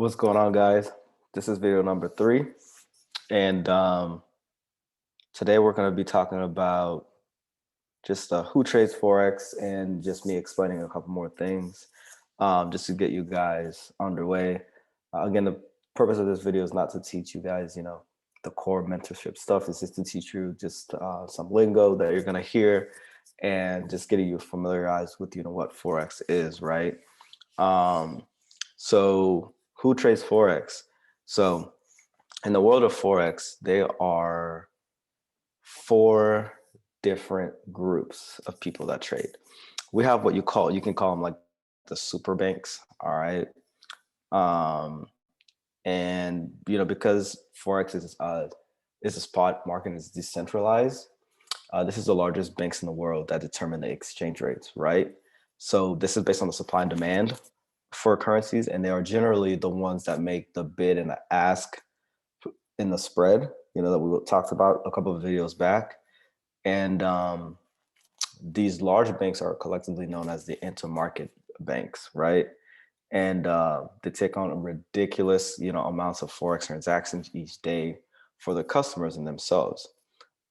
What's going on, guys? This is video number 3, and today we're going to be talking about just who trades Forex and just me explaining a couple more things just to get you guys underway. Again, the purpose of this video is not to teach you guys, the core mentorship stuff. It's just to teach you just some lingo that you're going to hear and just getting you familiarized with, what Forex is, right? So who trades Forex? So in the world of Forex, there are 4 different groups of people that trade. We have what you can call them like the super banks, all right? And because Forex is a spot market, is decentralized. This is the largest banks in the world that determine the exchange rates, right? So this is based on the supply and demand for currencies, and they are generally the ones that make the bid and the ask in the spread, that we talked about a couple of videos back. And these large banks are collectively known as the intermarket banks, right? And they take on ridiculous, amounts of Forex transactions each day for the customers and themselves.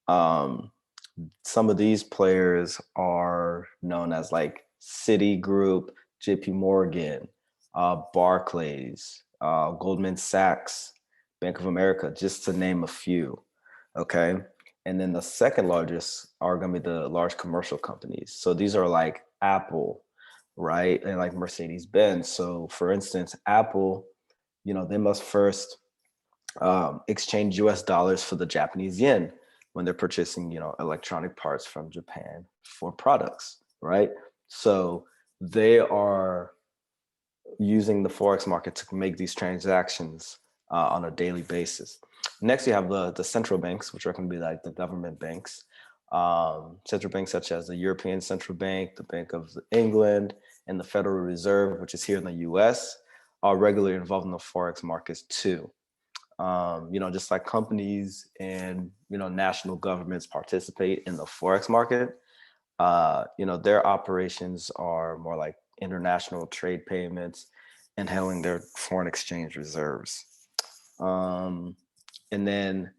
Some of these players are known as like Citigroup, JP Morgan, Barclays, Goldman Sachs, Bank of America, just to name a few. Okay. And then the second largest are going to be the large commercial companies. So these are like Apple, right? And like Mercedes Benz. So for instance, Apple, they must first exchange US dollars for the Japanese yen when they're purchasing, electronic parts from Japan for products, right? So they are using the Forex market to make these transactions on a daily basis. Next, you have the central banks, which are going to be like the government banks. Central banks such as the European Central Bank, the Bank of England, and the Federal Reserve, which is here in the US, are regularly involved in the Forex markets too. Just like companies and, national governments participate in the Forex market, their operations are more like international trade payments and handling their foreign exchange reserves. And then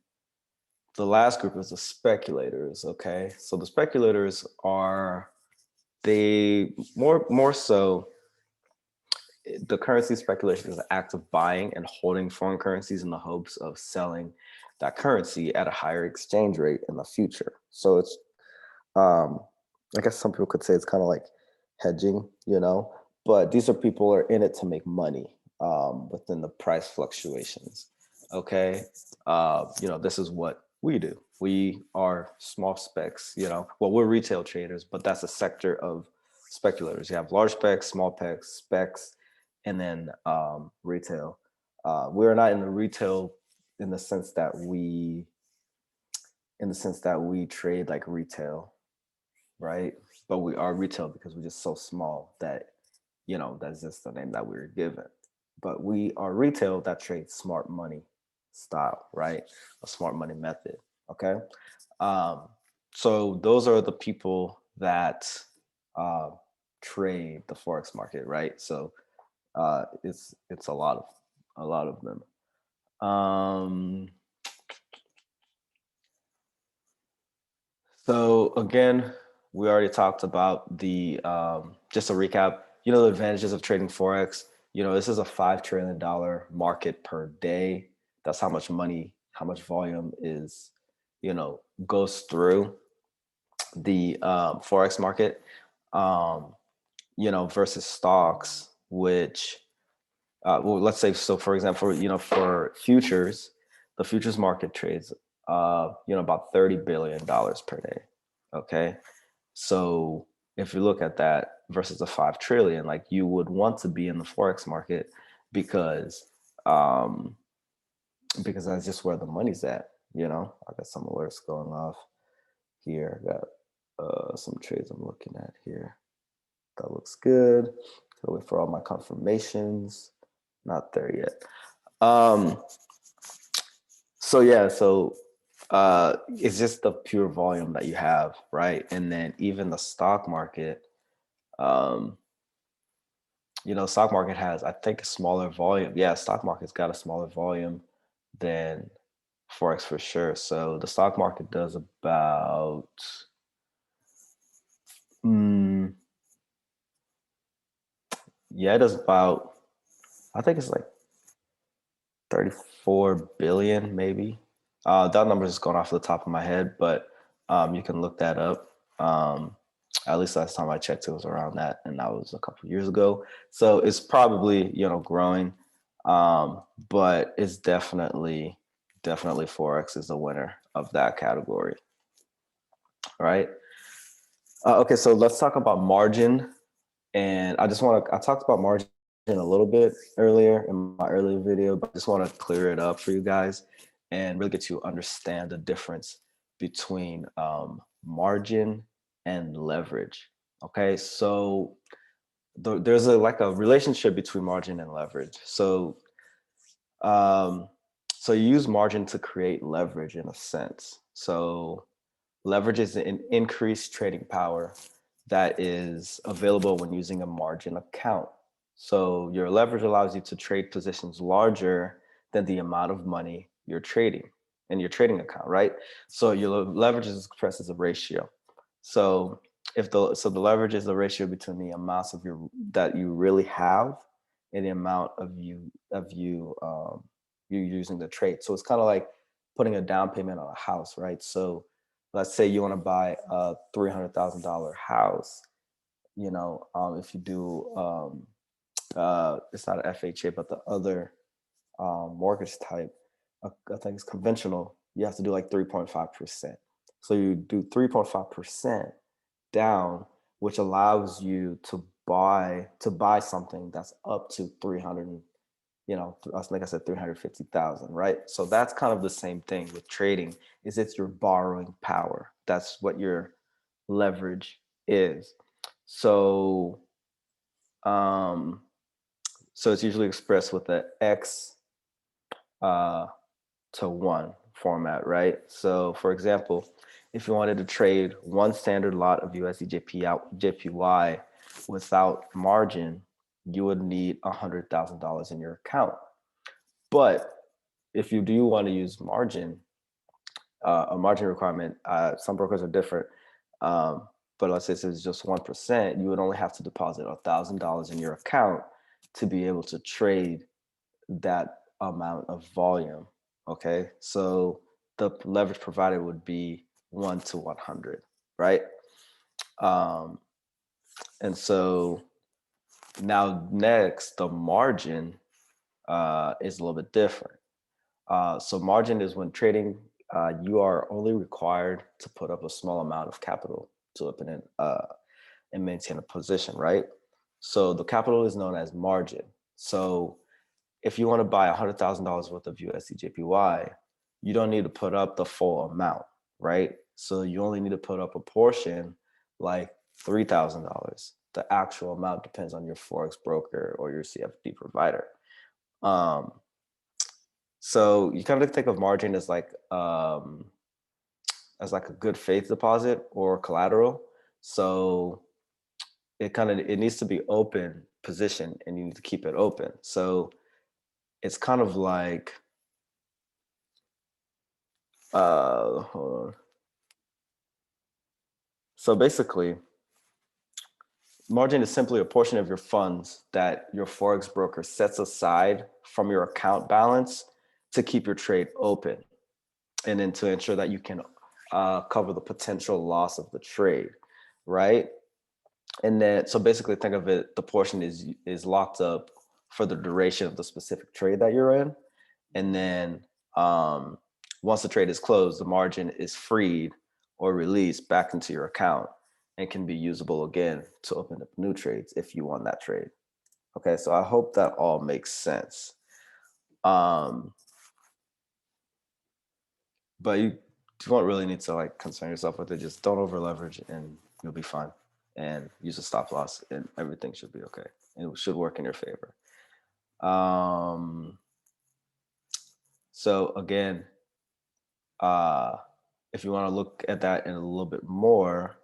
the last group is the speculators. Okay. So the speculators are, they more so, the currency speculation is an act of buying and holding foreign currencies in the hopes of selling that currency at a higher exchange rate in the future. So it's, I guess some people could say it's kind of like hedging, but these are people who are in it to make money within the price fluctuations. Okay. This is what we do. We are small specs, well, we're retail traders, but that's a sector of speculators. You have large specs, small specs, and then retail. We're not in the retail in the sense that we trade like retail, right? But we are retail because we're just so small that, that's just the name that we were given. But we are retail that trades smart money style, right? A smart money method. Okay. So those are the people that trade the Forex market, right? So it's a lot of them. So again, we already talked about the just a recap. The advantages of trading Forex. This is a $5 trillion market per day. That's how much money, how much volume is, goes through the Forex market. Versus stocks, which well, let's say, so for example, for futures, the futures market trades, about $30 billion per day. Okay. So if you look at that versus the 5 trillion, like you would want to be in the Forex market because that's just where the money's at. I got some alerts going off here. I got some trades I'm looking at here. That looks good. Go wait for all my confirmations. Not there yet. So yeah, so it's just the pure volume that you have, right? And then even the stock market, Stock market has, I think, a smaller volume. Yeah, stock market's got a smaller volume than Forex for sure. So the stock market does about, mm, yeah, it does about, I think it's like 34 billion, maybe. That number is going off the top of my head, but you can look that up. At least last time I checked, it was around that, and that was a couple of years ago. So it's probably growing, but it's definitely Forex is the winner of that category, right? Okay, so let's talk about margin. And I talked about margin a little bit earlier in my earlier video, but I just want to clear it up for you guys and really get you to understand the difference between margin and leverage. Okay, so there's a relationship between margin and leverage. Um, so you use margin to create leverage in a sense. So leverage is an increased trading power that is available when using a margin account. So your leverage allows you to trade positions larger than the amount of money you're trading in your trading account, right? So your leverage is expressed as a ratio. So the leverage is the ratio between the amounts of your that you really have and the amount of you using the trade. So it's kind of like putting a down payment on a house, right? So let's say you want to buy a $300,000 house. If you do, it's not an FHA, but the other mortgage type, I think it's conventional. You have to do like 3.5%. So you do 3.5% down, which allows you to buy something that's up to 300, like I said, 350,000, right? So that's kind of the same thing with trading. Is it's your borrowing power. That's what your leverage is. So, um, so it's usually expressed with the X uh, to 1 format, right? So, for example, if you wanted to trade one standard lot of USD JPY without margin, you would need $100,000 in your account. But if you do want to use margin, a margin requirement, some brokers are different. But let's say it's just 1%, you would only have to deposit $1,000 in your account to be able to trade that amount of volume. Okay, so the leverage provided would be 1 to 100, right? Um, and so now next, the margin is a little bit different. So margin is when trading, you are only required to put up a small amount of capital to open it and maintain a position, right? So the capital is known as margin. So if you want to buy $100,000 worth of USD JPY, you don't need to put up the full amount, right? So you only need to put up a portion, like $3,000. The actual amount depends on your Forex broker or your CFD provider. So you kind of think of margin as like a good faith deposit or collateral. So it needs to be open position and you need to keep it open. So it's kind of like hold on. So basically, margin is simply a portion of your funds that your Forex broker sets aside from your account balance to keep your trade open and then to ensure that you can cover the potential loss of the trade, right? And then, so basically, think of it: the portion is locked up for the duration of the specific trade that you're in, and then once the trade is closed, the margin is freed or released back into your account and can be usable again to open up new trades if you won that trade. Okay, so I hope that all makes sense. Um, but you won't really need to like concern yourself with it. Just don't over leverage and you'll be fine. And use a stop loss and everything should be okay. And it should work in your favor. So again, if you want to look at that in a little bit more,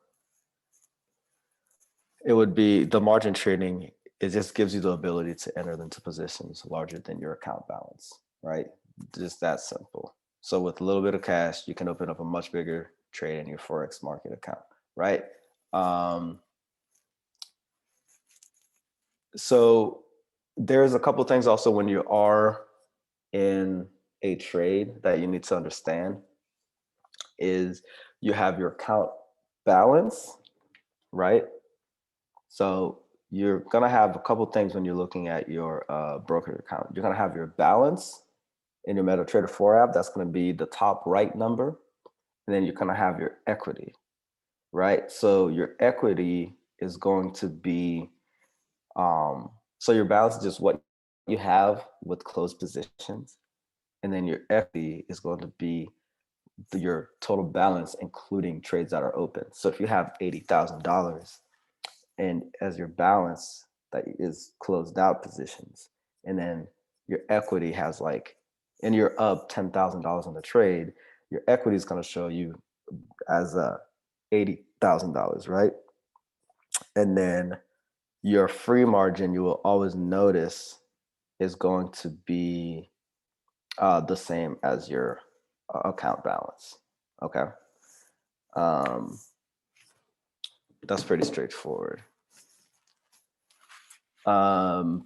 it would be the margin trading it just gives you the ability to enter into positions larger than your account balance, right? Just that simple. So with a little bit of cash, you can open up a much bigger trade in your Forex market account, right? Um, so there's a couple things also when you are in a trade that you need to understand is you have your account balance, right? So you're gonna have a couple things when you're looking at your broker account. You're gonna have your balance in your MetaTrader 4 app. That's gonna be the top right number, and then you're gonna have your equity, right? So your equity is going to be so your balance is just what you have with closed positions, and then your equity is going to be your total balance, including trades that are open. So if you have $80,000 and as your balance that is closed out positions, and then your equity has like, and you're up $10,000 on the trade, your equity is going to show you as $80,000, right? And then your free margin, you will always notice, is going to be the same as your account balance. Okay. Um, that's pretty straightforward. Um,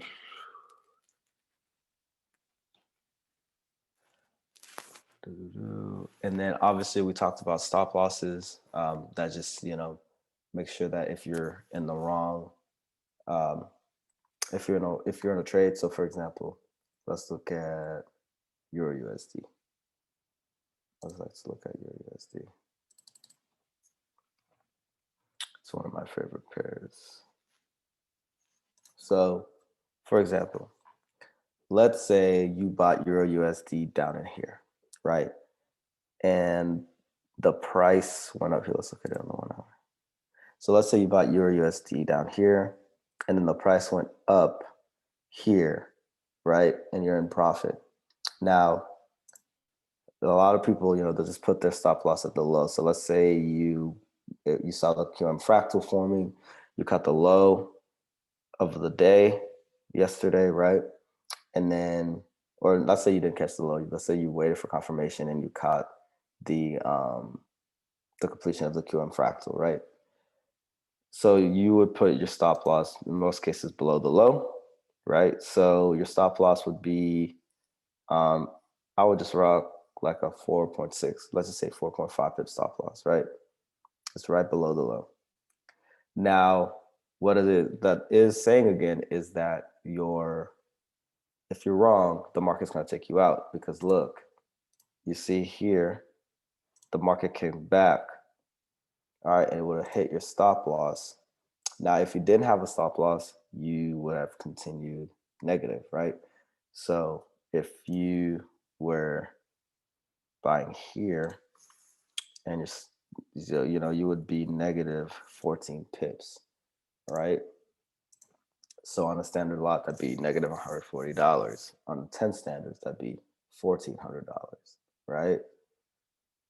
and then obviously we talked about stop losses. That just, make sure that if you're in the wrong, um, if you're in a trade. So for example, let's look at Euro USD. Let's look at Euro USD. It's one of my favorite pairs. So for example, let's say you bought Euro USD down in here, right? And the price went up here. Let's look at it on the 1 hour. So let's say you bought Euro USD down here, and then the price went up here, right? And you're in profit. Now, a lot of people, they just put their stop loss at the low. So let's say you saw the QM fractal forming, you cut the low of the day yesterday, right? And then, or let's say you didn't catch the low. Let's say you waited for confirmation and you caught the completion of the QM fractal, right? So you would put your stop loss in most cases below the low, right? So your stop loss would be, I would just rock like a 4.6, let's just say 4.5 pip stop loss, right? It's right below the low. Now, what is it that is saying again is that if you're wrong, the market's going to take you out, because look, you see here, the market came back, all right, and it would have hit your stop loss. Now, if you didn't have a stop loss, you would have continued negative, right? So if you were buying here and you would be negative 14 pips, right? So on a standard lot, that'd be negative $140. On 10 standards, that'd be $1,400, right?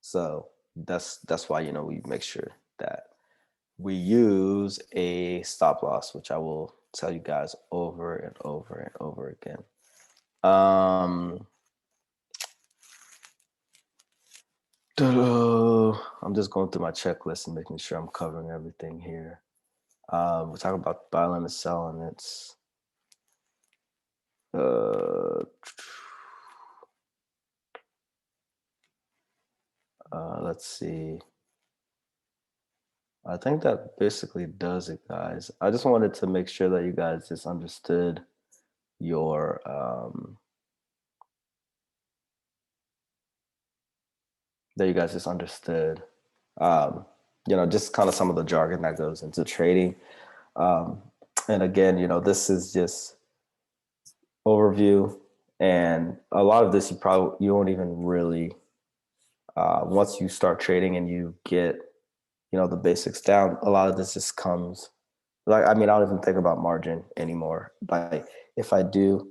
So that's why, we make sure that we use a stop loss, which I will tell you guys over and over and over again. I'm just going through my checklist and making sure I'm covering everything here. We're talking about buy limit, sell limits. Let's see. I think that basically does it, guys. I just wanted to make sure that you guys just understood your just kind of some of the jargon that goes into trading. And again, this is just overview, and a lot of this you won't even really once you start trading and you get the basics down, a lot of this just comes I don't even think about margin anymore. Like if I do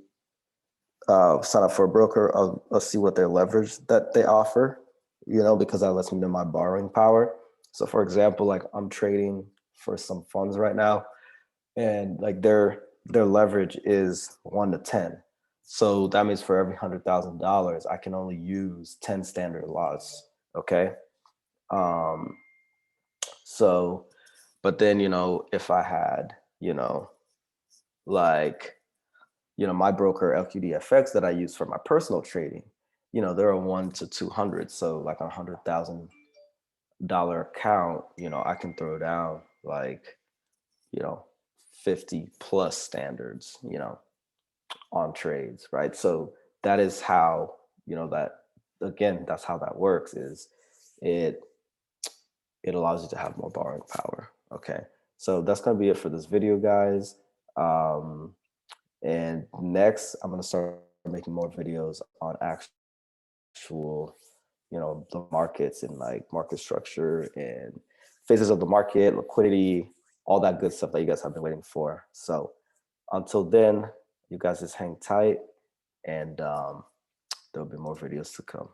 sign up for a broker, I'll see what their leverage that they offer, because that lets me know my borrowing power. So for example, like I'm trading for some funds right now, and like the their leverage is 1 to 10. So that means for every $100,000, I can only use 10 standard lots. Okay. Um, so, but then, if I had, like, my broker LQDFX that I use for my personal trading, they're a 1 to 200. So like $100,000 account, I can throw down like, you know, 50 plus standards, on trades, right? So that is how, that again, that's how that works is it it allows you to have more borrowing power. Okay. So that's gonna be it for this video, guys. Um, and next I'm gonna start making more videos on actual, the markets and like market structure and phases of the market, liquidity, all that good stuff that you guys have been waiting for. So until then, you guys just hang tight and there'll be more videos to come.